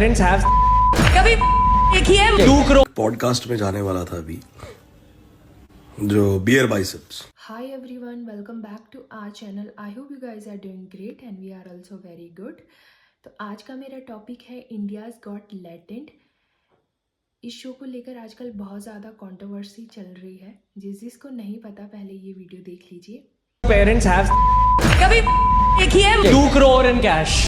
Parents have कभी देखिए 2 crore podcast में जाने वाला था अभी जो beer biceps. Hi everyone, welcome back to our channel. I hope you guys are doing great and we are also very good. तो आज का मेरा टॉपिक है इंडियाज गॉट लेटेंट। इस शो को लेकर आजकल बहुत ज़्यादा कंट्रोवर्सी चल रही है। जिसको नहीं पता पहले ये वीडियो देख लीजिए। पेरेंट्स हैव कभी देखिए 2 करोड़ इन कैश।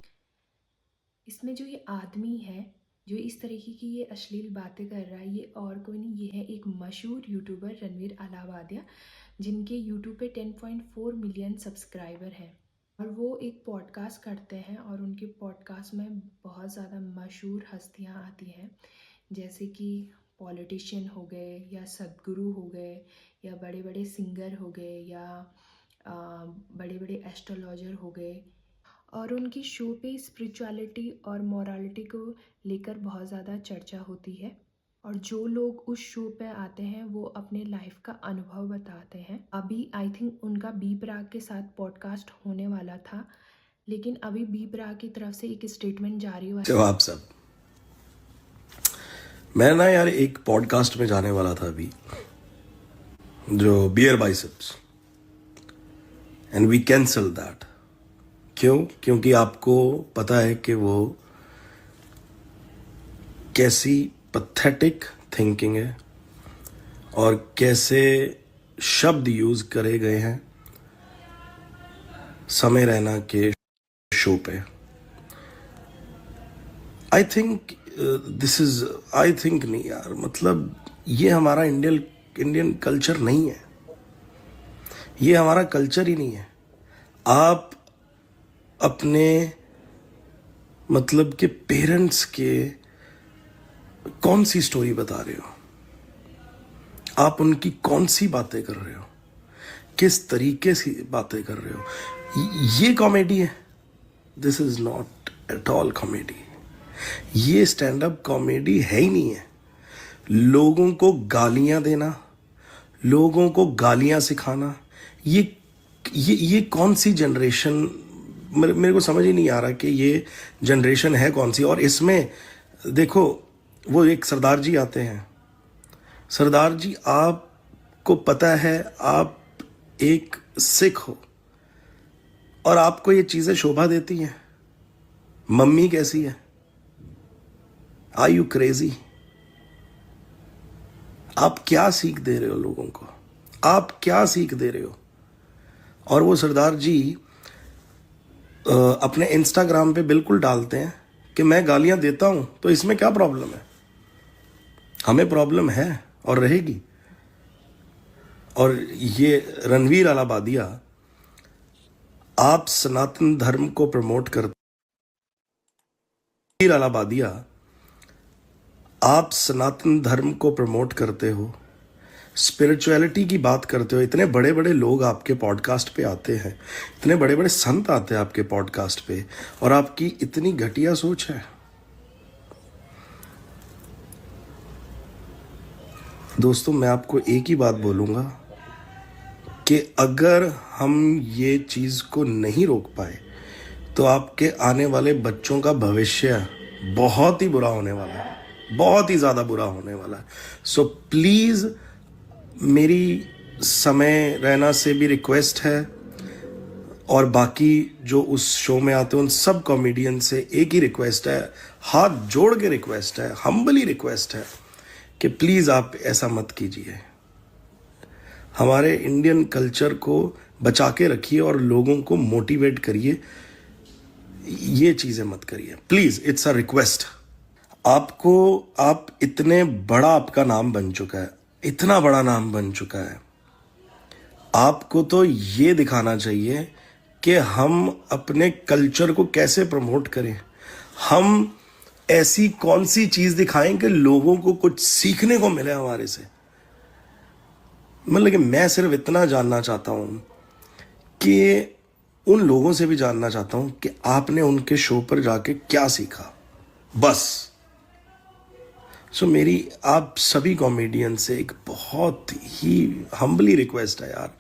इसमें जो ये आदमी है जो इस तरीके की ये अश्लील बातें कर रहा है, ये और कोई नहीं, ये है एक मशहूर यूट्यूबर रणवीर अलाहाबादिया, जिनके यूट्यूब पे 10.4 मिलियन सब्सक्राइबर हैं और वो एक पॉडकास्ट करते हैं और उनके पॉडकास्ट में बहुत ज़्यादा मशहूर हस्तियां आती हैं, जैसे कि पॉलिटिशियन हो गए या सदगुरु हो गए या बड़े बड़े सिंगर हो गए या बड़े बड़े एस्ट्रोलॉजर हो गए। और उनकी शो पे स्पिरिचुअलिटी और मोरालिटी को लेकर बहुत ज़्यादा चर्चा होती है और जो लोग उस शो पे आते हैं वो अपने लाइफ का अनुभव बताते हैं। अभी आई थिंक उनका बी प्राक के साथ पॉडकास्ट होने वाला था, लेकिन अभी बी प्राक की तरफ से एक स्टेटमेंट जारी हुआ। जवाब सब मैं ना यार एक पॉडकास्ट में जाने वाला था अभी जो beer biceps and we cancel that. क्यों? क्योंकि आपको पता है कि वो कैसी पैथेटिक थिंकिंग है और कैसे शब्द यूज करे गए हैं समय रैना के शो पे। आई थिंक आई थिंक नहीं यार, मतलब ये हमारा इंडियन कल्चर नहीं है, ये हमारा कल्चर ही नहीं है। आप अपने मतलब के पेरेंट्स के कौन सी स्टोरी बता रहे हो, आप उनकी कौन सी बातें कर रहे हो, किस तरीके से बातें कर रहे हो, ये कॉमेडी है? This is not at all comedy. ये स्टैंड अप कॉमेडी है ही नहीं है। लोगों को गालियां देना, लोगों को गालियां सिखाना, ये कौन सी जनरेशन, मेरे को समझ ही नहीं आ रहा कि ये जनरेशन है कौन सी। और इसमें देखो वो एक सरदार जी आते हैं। सरदार जी, आपको पता है आप एक सिख हो और आपको ये चीजें शोभा देती हैं। मम्मी कैसी है? Are you crazy? आप क्या सीख दे रहे हो लोगों को? आप क्या सीख दे रहे हो? और वो सरदार जी अपने इंस्टाग्राम पे बिल्कुल डालते हैं कि मैं गालियां देता हूं, तो इसमें क्या प्रॉब्लम है? हमें प्रॉब्लम है और रहेगी। और ये रणवीर अलाहाबादिया, आप सनातन धर्म को प्रमोट करते, रणवीर अलाहाबादिया आप सनातन धर्म को प्रमोट करते हो, स्पिरिचुअलिटी की बात करते हो। इतने बड़े बड़े लोग आपके पॉडकास्ट पे आते हैं, इतने बड़े बड़े संत आते हैं आपके पॉडकास्ट पे, और आपकी इतनी घटिया सोच है। दोस्तों, मैं आपको एक ही बात बोलूंगा कि अगर हम ये चीज को नहीं रोक पाए तो आपके आने वाले बच्चों का भविष्य बहुत ही बुरा होने वाला है, बहुत ही ज्यादा बुरा होने वाला है। सो प्लीज, मेरी समय रैना से भी रिक्वेस्ट है और बाकी जो उस शो में आते हैं उन सब कॉमेडियन से एक ही रिक्वेस्ट है, हाथ जोड़ के रिक्वेस्ट है, हम्बली रिक्वेस्ट है कि प्लीज आप ऐसा मत कीजिए। हमारे इंडियन कल्चर को बचा के रखिए और लोगों को मोटिवेट करिए। ये चीजें मत करिए प्लीज, इट्स अ रिक्वेस्ट। आप इतने बड़ा आपका नाम बन चुका है, इतना बड़ा नाम बन चुका है, आपको तो ये दिखाना चाहिए कि हम अपने कल्चर को कैसे प्रमोट करें। हम ऐसी कौन सी चीज दिखाएं कि लोगों को कुछ सीखने को मिले हमारे से। मतलब कि मैं सिर्फ इतना जानना चाहता हूं कि उन लोगों से भी जानना चाहता हूं कि आपने उनके शो पर जाके क्या सीखा, बस। सो मेरी आप सभी कॉमेडियन से एक बहुत ही हम्बली रिक्वेस्ट है यार,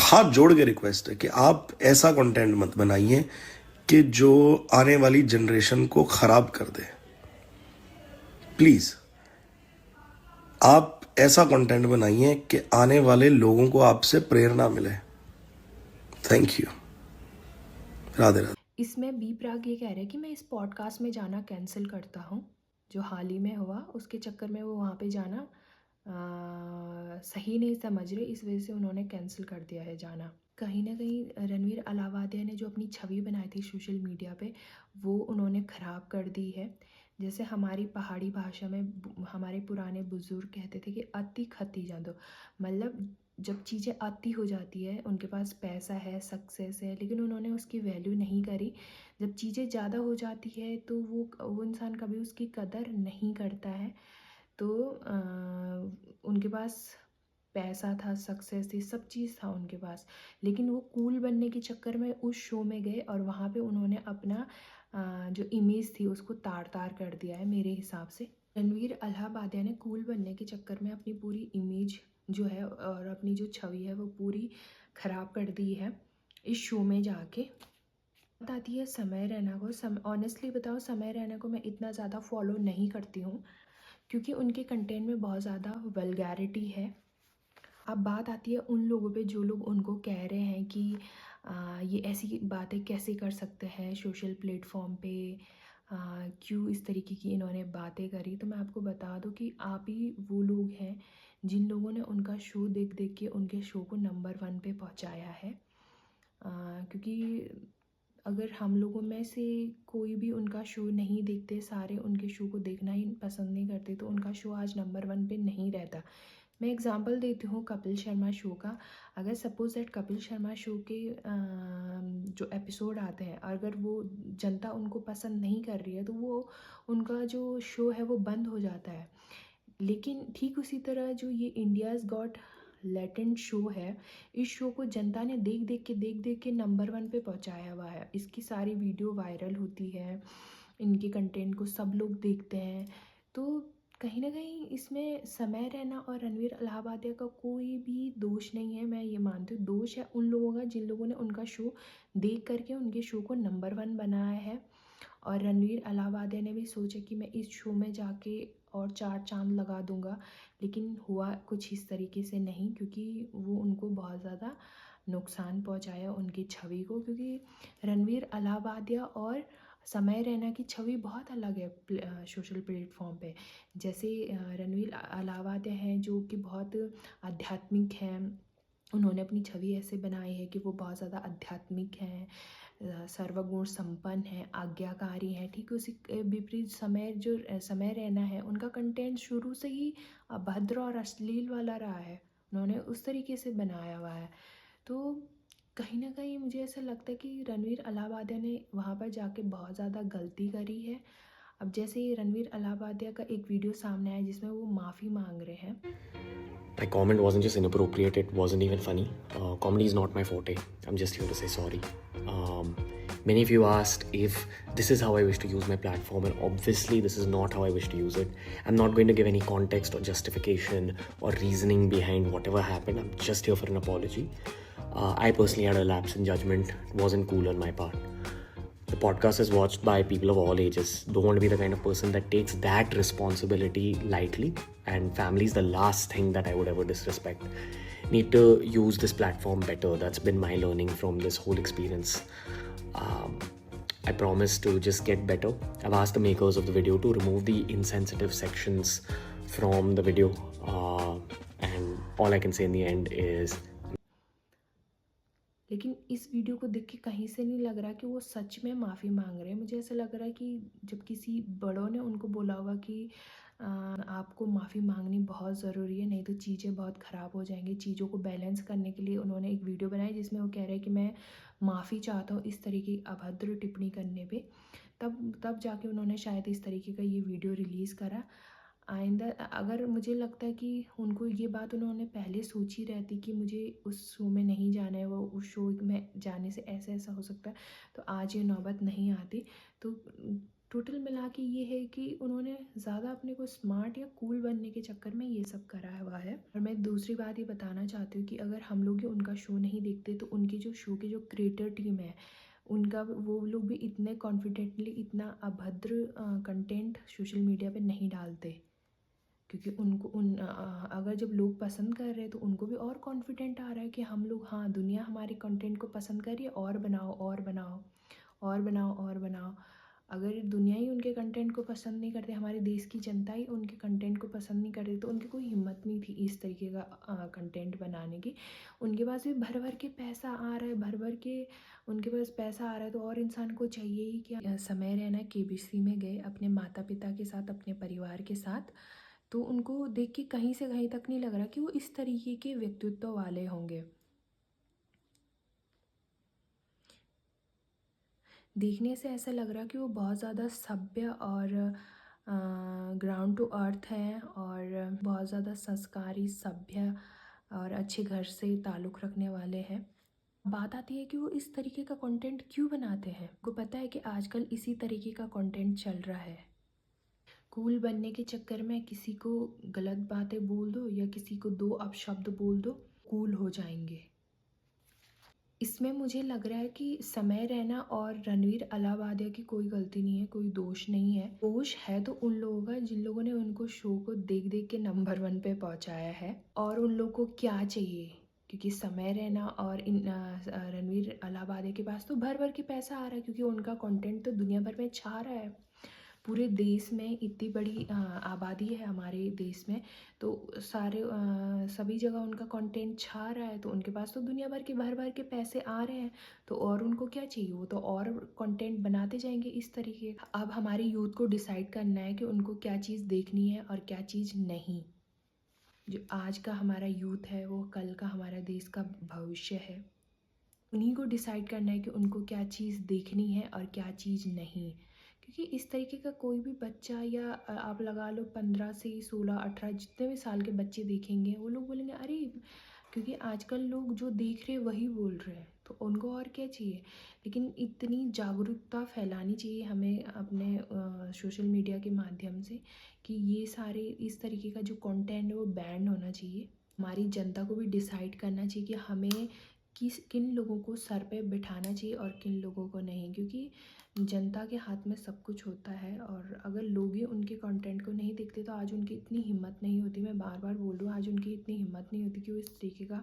हाथ जोड़ के रिक्वेस्ट है कि आप ऐसा कंटेंट मत बनाइए कि जो आने वाली जनरेशन को खराब कर दे। प्लीज आप ऐसा कंटेंट बनाइए कि आने वाले लोगों को आपसे प्रेरणा मिले। Thank you. राधे राधे। इसमें बी प्राग ये कह रहे हैं कि मैं इस पॉडकास्ट में जाना कैंसिल करता हूँ, जो हाल ही में हुआ उसके चक्कर में वो वहाँ पे जाना सही नहीं समझ रहे, इस वजह से उन्होंने कैंसिल कर दिया है जाना। कहीं ना कहीं रणवीर अलावादिया ने जो अपनी छवि बनाई थी सोशल मीडिया पे, वो उन्होंने ख़राब कर दी है। जैसे हमारी पहाड़ी भाषा में हमारे पुराने बुजुर्ग कहते थे कि अति खती जादो, मतलब जब चीज़ें अति हो जाती है, उनके पास पैसा है, सक्सेस है, लेकिन उन्होंने उसकी वैल्यू नहीं करी। जब चीज़ें ज़्यादा हो जाती है तो वो इंसान कभी उसकी कदर नहीं करता है। तो उनके पास पैसा था, सक्सेस थी, सब चीज़ था उनके पास, लेकिन वो कूल बनने के चक्कर में उस शो में गए और वहाँ पे उन्होंने अपना जो इमेज थी उसको तार तार कर दिया है मेरे हिसाब से। रणवीर अलाहाबादिया ने कूल बनने के चक्कर में अपनी पूरी इमेज जो है और अपनी जो छवि है वो पूरी ख़राब कर दी है इस शो में जाके। बात आती है समय रैना को। ऑनेस्टली बताओ, समय रैना को मैं इतना ज़्यादा फॉलो नहीं करती हूँ क्योंकि उनके कंटेंट में बहुत ज़्यादा वल्गैरिटी है। अब बात आती है उन लोगों पे जो लोग उनको कह रहे हैं कि ये ऐसी बातें कैसे कर सकते हैं सोशल प्लेटफॉर्म पे, क्यों इस तरीके की इन्होंने बातें करी। तो मैं आपको बता दूं कि आप ही वो लोग हैं जिन लोगों ने उनका शो देख देख के उनके शो को नंबर 1 पे पहुंचाया है। क्योंकि अगर हम लोगों में से कोई भी उनका शो नहीं देखते, सारे उनके शो को देखना ही पसंद नहीं करते, तो उनका शो आज नंबर 1 पे नहीं रहता। मैं एग्ज़ाम्पल देती हूँ कपिल शर्मा शो का। अगर suppose that Kapil Sharma show के जो एपिसोड आते हैं, अगर वो जनता उनको पसंद नहीं कर रही है तो वो उनका जो शो है वो बंद हो जाता है। लेकिन ठीक उसी तरह जो ये इंडियाज़ गॉट लेटेंट शो है, इस शो को जनता ने देख देख के नंबर 1 पे पहुंचाया हुआ है। इसकी सारी वीडियो वायरल होती है, इनके कंटेंट को सब लोग देखते हैं। तो कहीं ना कहीं इसमें समय रैना और रणवीर अलाहाबादिया का कोई भी दोष नहीं है, मैं ये मानती हूँ। दोष है उन लोगों का जिन लोगों ने उनका शो देख करके उनके शो को नंबर 1 बनाया है। और रणवीर अलाहाबादिया ने भी सोचा कि मैं इस शो में जाके और 4 चांद लगा दूंगा, लेकिन हुआ कुछ इस तरीके से नहीं, क्योंकि वो उनको बहुत ज़्यादा नुकसान पहुंचाया उनकी छवि को। क्योंकि रणवीर अलाहाबादिया और समय रैना की छवि बहुत अलग है सोशल प्लेटफॉर्म पे। जैसे रणवीर अलाहाबादिया हैं जो कि बहुत आध्यात्मिक हैं, उन्होंने अपनी छवि ऐसे बनाई है कि वो बहुत ज़्यादा आध्यात्मिक हैं, सर्वगुण संपन्न हैं, आज्ञाकारी हैं। ठीक उसी के विपरीत समय रैना है, उनका कंटेंट शुरू से ही अभद्र और अश्लील वाला रहा है, उन्होंने उस तरीके से बनाया हुआ है। तो कहीं ना कहीं मुझे ऐसा लगता है कि रणवीर अलाहाबादिया ने वहाँ पर जाके बहुत ज़्यादा गलती करी है। अब जैसे रणवीर अलाहाबादिया का एक वीडियो सामने आया जिसमें वो माफ़ी मांग रहे हैं। My comment wasn't just inappropriate, it wasn't even funny. Comedy is not my forte. I'm just here to say sorry. Many of you asked if this is how I wish to use my platform, and obviously, this is not how I wish to use it. I'm not going to give any context or justification or reasoning behind whatever happened. I'm just here for an apology. I personally had a lapse in judgment. It wasn't cool on my part. The podcast is watched by people of all ages. Don't want to be the kind of person that takes that responsibility lightly, and family is the last thing that I would ever disrespect. Need to use this platform better. That's been my learning from this whole experience. I promise to just get better. I've asked the makers of the video to remove the insensitive sections from the video, and all I can say in the end is लेकिन इस video को देख के कहीं से नहीं लग रहा कि वो सच में माफ़ी मांग रहे हैं। मुझे ऐसा लग रहा है कि जब किसी बड़ों ने उनको बोला होगा कि आपको माफ़ी मांगनी बहुत ज़रूरी है, नहीं तो चीज़ें बहुत ख़राब हो जाएंगी। चीज़ों को बैलेंस करने के लिए उन्होंने एक वीडियो बनाई जिसमें वो कह रहे हैं कि मैं माफ़ी चाहता हूँ इस तरीके की अभद्र टिप्पणी करने पे। तब जाके उन्होंने शायद इस तरीके का ये वीडियो रिलीज़ करा। आइंदा अगर मुझे लगता है कि उनको ये बात उन्होंने पहले सोची रहती कि मुझे उस शो में नहीं जाना है, वो उस शो में जाने से ऐसा ऐसा हो सकता है, तो आज ये नौबत नहीं आती। तो टोटल मिला के ये है कि उन्होंने ज़्यादा अपने को स्मार्ट या कूल बनने के चक्कर में ये सब करा हुआ है। और मैं दूसरी बात ये बताना चाहती हूँ कि अगर हम लोग उनका शो नहीं देखते तो उनकी जो शो की जो क्रिएटर टीम है उनका वो लोग भी इतने कॉन्फिडेंटली इतना अभद्र कंटेंट सोशल मीडिया पे नहीं डालते, क्योंकि उनको अगर जब लोग पसंद कर रहे हैं तो उनको भी और कॉन्फिडेंट आ रहा है कि हम लोग, हाँ, दुनिया हमारे कंटेंट को पसंद कर रही है, और बनाओ और बनाओ और बनाओ और बनाओ। अगर दुनिया ही उनके कंटेंट को पसंद नहीं करती, हमारे देश की जनता ही उनके कंटेंट को पसंद नहीं करती, तो उनकी कोई हिम्मत नहीं थी इस तरीके का कंटेंट बनाने की। उनके पास भी भर भर के पैसा आ रहा है, भर भर के उनके पास पैसा आ रहा है, तो और इंसान को चाहिए ही क्या। समय रैना केबीसी में गए अपने माता पिता के साथ, अपने परिवार के साथ, तो उनको देख के कहीं से कहीं तक नहीं लग रहा कि वो इस तरीके के व्यक्तित्व वाले होंगे। देखने से ऐसा लग रहा कि वो बहुत ज़्यादा सभ्य और ग्राउंड टू अर्थ हैं, और बहुत ज़्यादा संस्कारी, सभ्य और अच्छे घर से ताल्लुक़ रखने वाले हैं। बात आती है कि वो इस तरीके का कंटेंट क्यों बनाते हैं। को पता है कि आजकल इसी तरीके का कंटेंट चल रहा है। कूल बनने के चक्कर में किसी को गलत बातें बोल दो या किसी को दो अपशब्द बोल दो, कूल हो जाएंगे। इसमें मुझे लग रहा है कि समय रैना और रणवीर अलाहाबादिया की कोई गलती नहीं है, कोई दोष नहीं है। दोष है तो उन लोगों का जिन लोगों ने उनको शो को देख देख के नंबर 1 पे पहुंचाया है। और उन लोगों को क्या चाहिए, क्योंकि समय रैना और रणवीर अलाहाबादिया के पास तो भर भर के पैसा आ रहा है, क्योंकि उनका कंटेंट तो दुनिया भर में छा रहा है। पूरे देश में इतनी बड़ी आबादी है हमारे देश में, तो सारे सभी जगह उनका कंटेंट छा रहा है, तो उनके पास तो दुनिया भर के भर भर के पैसे आ रहे हैं, तो और उनको क्या चाहिए, वो तो और कंटेंट बनाते जाएंगे इस तरीके। अब हमारे यूथ को डिसाइड करना है कि उनको क्या चीज़ देखनी है और क्या चीज़ नहीं। जो आज का हमारा यूथ है वो कल का हमारा देश का भविष्य है। उन्हीं को डिसाइड करना है कि उनको क्या चीज़ देखनी है और क्या चीज़ नहीं। क्योंकि इस तरीके का कोई भी बच्चा, या आप लगा लो 15 से 16, 18 जितने भी साल के बच्चे देखेंगे, वो लोग बोलेंगे अरे, क्योंकि आजकल लोग जो देख रहे हैं वही बोल रहे हैं, तो उनको और क्या चाहिए। लेकिन इतनी जागरूकता फैलानी चाहिए हमें अपने सोशल मीडिया के माध्यम से कि ये सारे इस तरीके का जो कंटेंट है वो बैन होना चाहिए। हमारी जनता को भी डिसाइड करना चाहिए कि हमें किन लोगों को सर पे बिठाना चाहिए और किन लोगों को नहीं, क्योंकि जनता के हाथ में सब कुछ होता है। और अगर लोग ही उनके कंटेंट को नहीं देखते तो आज उनकी इतनी हिम्मत नहीं होती, मैं बार बार बोल रही हूँ, आज उनकी इतनी हिम्मत नहीं होती कि वो इस तरीके का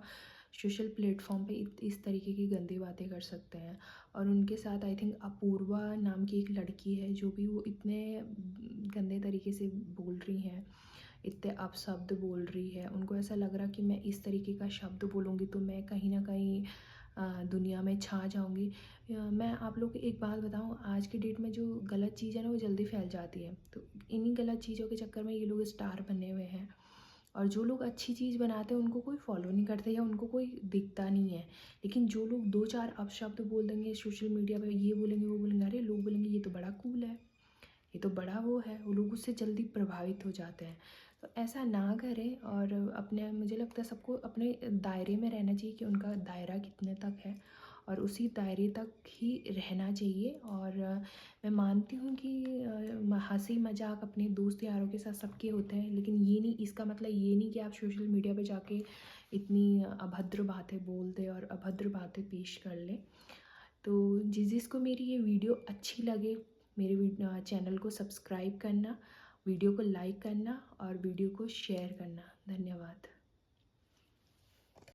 सोशल प्लेटफॉर्म पे इस तरीके की गंदी बातें कर सकते हैं। और उनके साथ आई थिंक अपूर्वा नाम की एक लड़की है, जो भी वो इतने गंदे तरीके से बोल रही हैं, इतने अपशब्द बोल रही है। उनको ऐसा लग रहा कि मैं इस तरीके का शब्द बोलूँगी तो मैं कहीं ना कहीं दुनिया में छा जाऊँगी। मैं आप लोग को एक बात बताऊँ, आज की डेट में जो गलत चीज़ है ना वो जल्दी फैल जाती है, तो इन्हीं गलत चीज़ों के चक्कर में ये लोग स्टार बने हुए हैं। और जो लोग अच्छी चीज़ बनाते हैं उनको कोई फॉलो नहीं करते या उनको कोई दिखता नहीं है। लेकिन जो लोग 2-4 अपशब्द बोल देंगे सोशल मीडिया पे, ये बोलेंगे वो बोलेंगे, अरे लोग बोलेंगे ये तो बड़ा कूल है, ये तो बड़ा वो है, वो लोग उससे जल्दी प्रभावित हो जाते हैं। तो ऐसा ना करें, और अपने, मुझे लगता है सबको अपने दायरे में रहना चाहिए कि उनका दायरा कितने तक है, और उसी दायरे तक ही रहना चाहिए। और मैं मानती हूँ कि हंसी मजाक अपने दोस्त यारों के साथ सबके होते हैं, लेकिन ये नहीं, इसका मतलब ये नहीं कि आप सोशल मीडिया पे जाके इतनी अभद्र बातें बोल दें और अभद्र बातें पेश कर लें। तो जिसको मेरी ये वीडियो अच्छी लगे, मेरे चैनल को सब्सक्राइब करना, वीडियो को लाइक करना और वीडियो को शेयर करना। धन्यवाद।